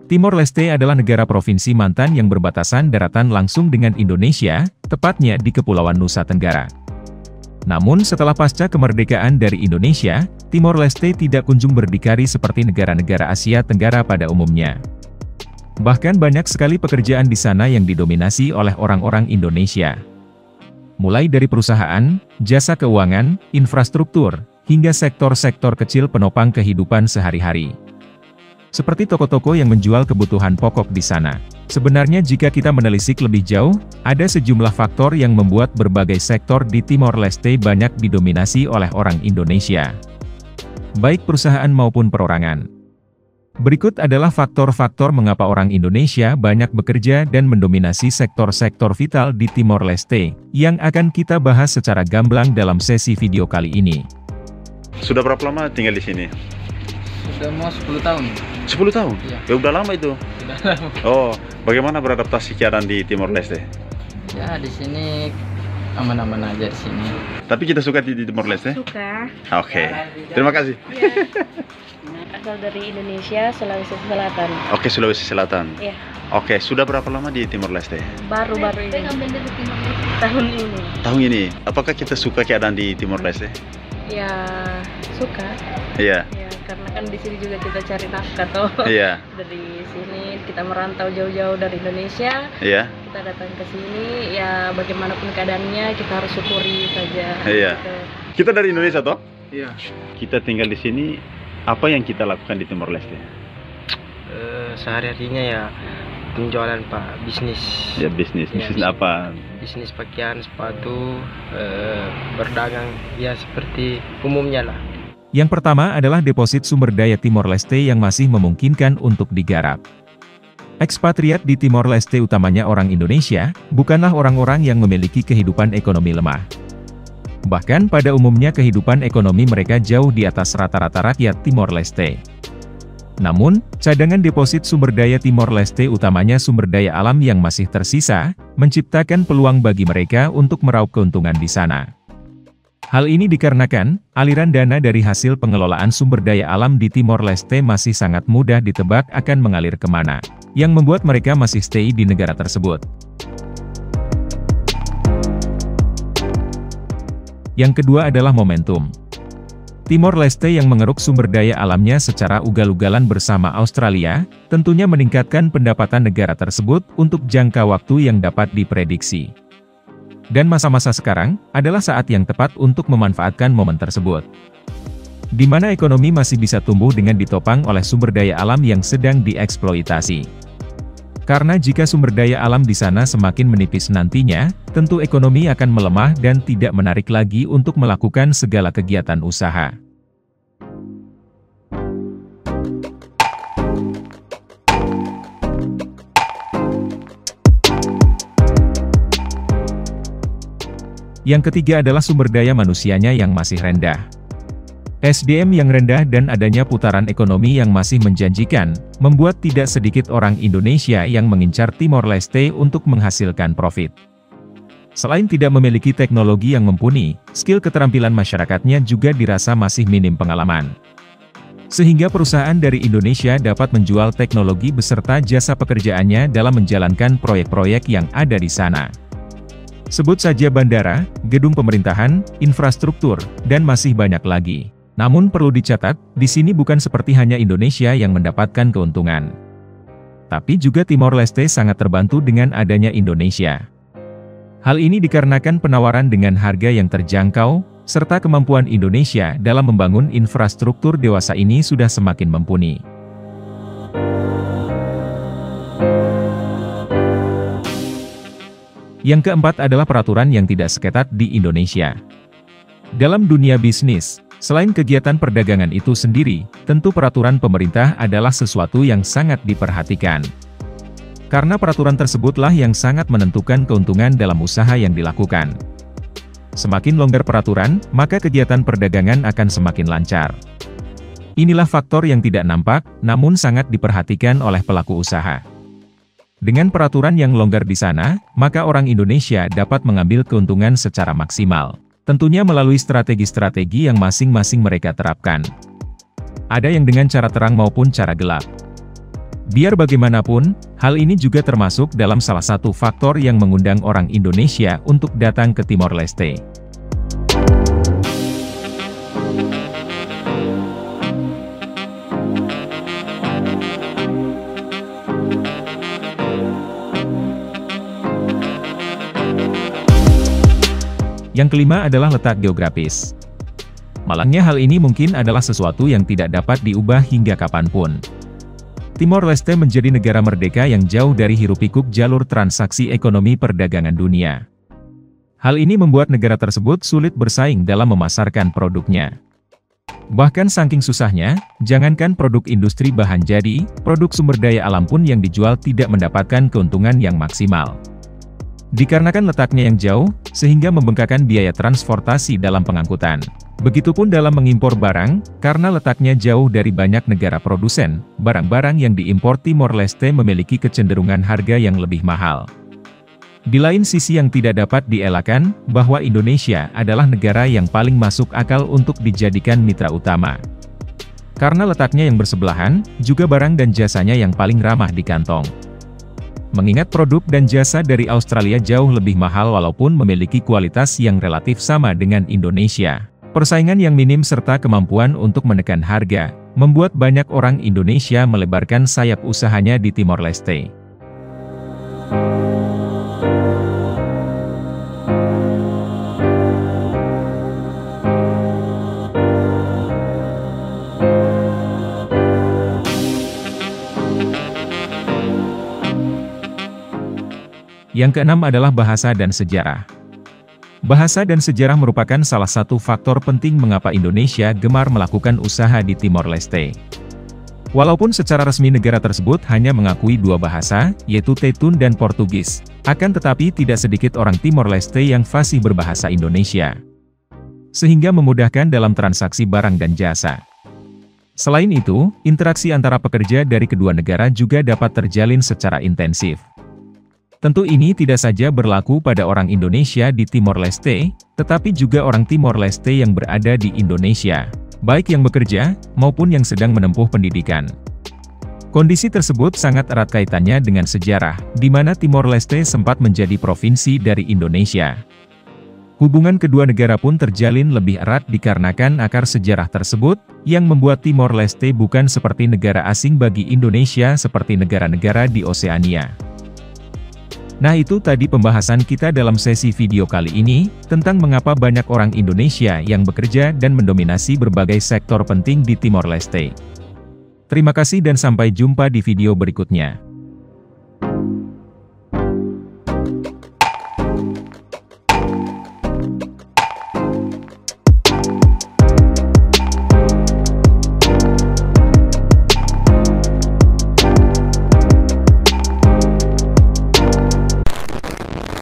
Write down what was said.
Timor Leste adalah negara provinsi mantan yang berbatasan daratan langsung dengan Indonesia, tepatnya di Kepulauan Nusa Tenggara. Namun setelah pasca kemerdekaan dari Indonesia, Timor Leste tidak kunjung berdikari seperti negara-negara Asia Tenggara pada umumnya. Bahkan banyak sekali pekerjaan di sana yang didominasi oleh orang-orang Indonesia. Mulai dari perusahaan, jasa keuangan, infrastruktur, hingga sektor-sektor kecil penopang kehidupan sehari-hari. Seperti toko-toko yang menjual kebutuhan pokok di sana. Sebenarnya jika kita menelisik lebih jauh, ada sejumlah faktor yang membuat berbagai sektor di Timor Leste banyak didominasi oleh orang Indonesia. Baik perusahaan maupun perorangan. Berikut adalah faktor-faktor mengapa orang Indonesia banyak bekerja dan mendominasi sektor-sektor vital di Timor Leste, yang akan kita bahas secara gamblang dalam sesi video kali ini. Sudah berapa lama tinggal di sini? Sudah mau 10 tahun. 10 tahun? Iya. Ya udah lama itu. Sudah lama. Oh, bagaimana beradaptasi keadaan di Timor Leste? Ya di sini aman-aman aja di sini. Tapi kita suka di Timor Leste? Suka. Oke. Terima kasih. Ya. Asal dari Indonesia, Sulawesi Selatan. Oke, Sulawesi Selatan. Iya. Oke, sudah berapa lama di Timor Leste? Baru-baru ini. Tahun ini. Tahun ini. Apakah kita suka keadaan di Timor Leste? Ya, suka. Iya. Ya, karena kan di sini juga kita cari nafkah toh. Iya. Dari sini kita merantau jauh-jauh dari Indonesia. Iya. Kita datang ke sini, ya bagaimanapun keadaannya kita harus syukuri saja. Iya. Gitu. Kita dari Indonesia toh? Iya. Kita tinggal di sini. Apa yang kita lakukan di Timor Leste? Sehari-harinya ya penjualan Pak, bisnis. Ya bisnis. Ya, Bisnis apa? Bisnis pakaian, sepatu, berdagang ya seperti umumnya lah. Yang pertama adalah deposit sumber daya Timor Leste yang masih memungkinkan untuk digarap. Ekspatriat di Timor Leste utamanya orang Indonesia, bukanlah orang-orang yang memiliki kehidupan ekonomi lemah. Bahkan pada umumnya kehidupan ekonomi mereka jauh di atas rata-rata rakyat Timor Leste. Namun, cadangan deposit sumber daya Timor Leste utamanya sumber daya alam yang masih tersisa, menciptakan peluang bagi mereka untuk meraup keuntungan di sana. Hal ini dikarenakan, aliran dana dari hasil pengelolaan sumber daya alam di Timor Leste masih sangat mudah ditebak akan mengalir kemana, yang membuat mereka masih stay di negara tersebut. Yang kedua adalah momentum. Timor Leste yang mengeruk sumber daya alamnya secara ugal-ugalan bersama Australia, tentunya meningkatkan pendapatan negara tersebut untuk jangka waktu yang dapat diprediksi. Dan masa-masa sekarang, adalah saat yang tepat untuk memanfaatkan momen tersebut. Di mana ekonomi masih bisa tumbuh dengan ditopang oleh sumber daya alam yang sedang dieksploitasi. Karena jika sumber daya alam di sana semakin menipis nantinya, tentu ekonomi akan melemah dan tidak menarik lagi untuk melakukan segala kegiatan usaha. Yang ketiga adalah sumber daya manusianya yang masih rendah. SDM yang rendah dan adanya putaran ekonomi yang masih menjanjikan, membuat tidak sedikit orang Indonesia yang mengincar Timor Leste untuk menghasilkan profit. Selain tidak memiliki teknologi yang mumpuni, skill keterampilan masyarakatnya juga dirasa masih minim pengalaman. Sehingga perusahaan dari Indonesia dapat menjual teknologi beserta jasa pekerjaannya dalam menjalankan proyek-proyek yang ada di sana. Sebut saja bandara, gedung pemerintahan, infrastruktur, dan masih banyak lagi. Namun perlu dicatat, di sini bukan seperti hanya Indonesia yang mendapatkan keuntungan. Tapi juga Timor Leste sangat terbantu dengan adanya Indonesia. Hal ini dikarenakan penawaran dengan harga yang terjangkau, serta kemampuan Indonesia dalam membangun infrastruktur dewasa ini sudah semakin mumpuni. Yang keempat adalah peraturan yang tidak seketat di Indonesia. Dalam dunia bisnis, selain kegiatan perdagangan itu sendiri, tentu peraturan pemerintah adalah sesuatu yang sangat diperhatikan. Karena peraturan tersebutlah yang sangat menentukan keuntungan dalam usaha yang dilakukan. Semakin longgar peraturan, maka kegiatan perdagangan akan semakin lancar. Inilah faktor yang tidak nampak, namun sangat diperhatikan oleh pelaku usaha. Dengan peraturan yang longgar di sana, maka orang Indonesia dapat mengambil keuntungan secara maksimal. Tentunya melalui strategi-strategi yang masing-masing mereka terapkan. Ada yang dengan cara terang maupun cara gelap. Biar bagaimanapun, hal ini juga termasuk dalam salah satu faktor yang mengundang orang Indonesia untuk datang ke Timor Leste. Yang kelima adalah letak geografis. Malangnya hal ini mungkin adalah sesuatu yang tidak dapat diubah hingga kapanpun. Timor Leste menjadi negara merdeka yang jauh dari hiruk-pikuk jalur transaksi ekonomi perdagangan dunia. Hal ini membuat negara tersebut sulit bersaing dalam memasarkan produknya. Bahkan saking susahnya, jangankan produk industri bahan jadi, produk sumber daya alam pun yang dijual tidak mendapatkan keuntungan yang maksimal. Dikarenakan letaknya yang jauh, sehingga membengkakkan biaya transportasi dalam pengangkutan. Begitupun dalam mengimpor barang, karena letaknya jauh dari banyak negara produsen, barang-barang yang diimpor Timor Leste memiliki kecenderungan harga yang lebih mahal. Di lain sisi yang tidak dapat dielakkan, bahwa Indonesia adalah negara yang paling masuk akal untuk dijadikan mitra utama. Karena letaknya yang bersebelahan, juga barang dan jasanya yang paling ramah di kantong. Mengingat produk dan jasa dari Australia jauh lebih mahal walaupun memiliki kualitas yang relatif sama dengan Indonesia. Persaingan yang minim serta kemampuan untuk menekan harga, membuat banyak orang Indonesia melebarkan sayap usahanya di Timor Leste. Yang keenam adalah bahasa dan sejarah. Bahasa dan sejarah merupakan salah satu faktor penting mengapa Indonesia gemar melakukan usaha di Timor Leste. Walaupun secara resmi negara tersebut hanya mengakui dua bahasa, yaitu Tetun dan Portugis, akan tetapi tidak sedikit orang Timor Leste yang fasih berbahasa Indonesia. Sehingga memudahkan dalam transaksi barang dan jasa. Selain itu, interaksi antara pekerja dari kedua negara juga dapat terjalin secara intensif. Tentu ini tidak saja berlaku pada orang Indonesia di Timor Leste, tetapi juga orang Timor Leste yang berada di Indonesia, baik yang bekerja, maupun yang sedang menempuh pendidikan. Kondisi tersebut sangat erat kaitannya dengan sejarah, di mana Timor Leste sempat menjadi provinsi dari Indonesia. Hubungan kedua negara pun terjalin lebih erat dikarenakan akar sejarah tersebut, yang membuat Timor Leste bukan seperti negara asing bagi Indonesia seperti negara-negara di Oseania. Nah itu tadi pembahasan kita dalam sesi video kali ini, tentang mengapa banyak orang Indonesia yang bekerja dan mendominasi berbagai sektor penting di Timor Leste. Terima kasih dan sampai jumpa di video berikutnya.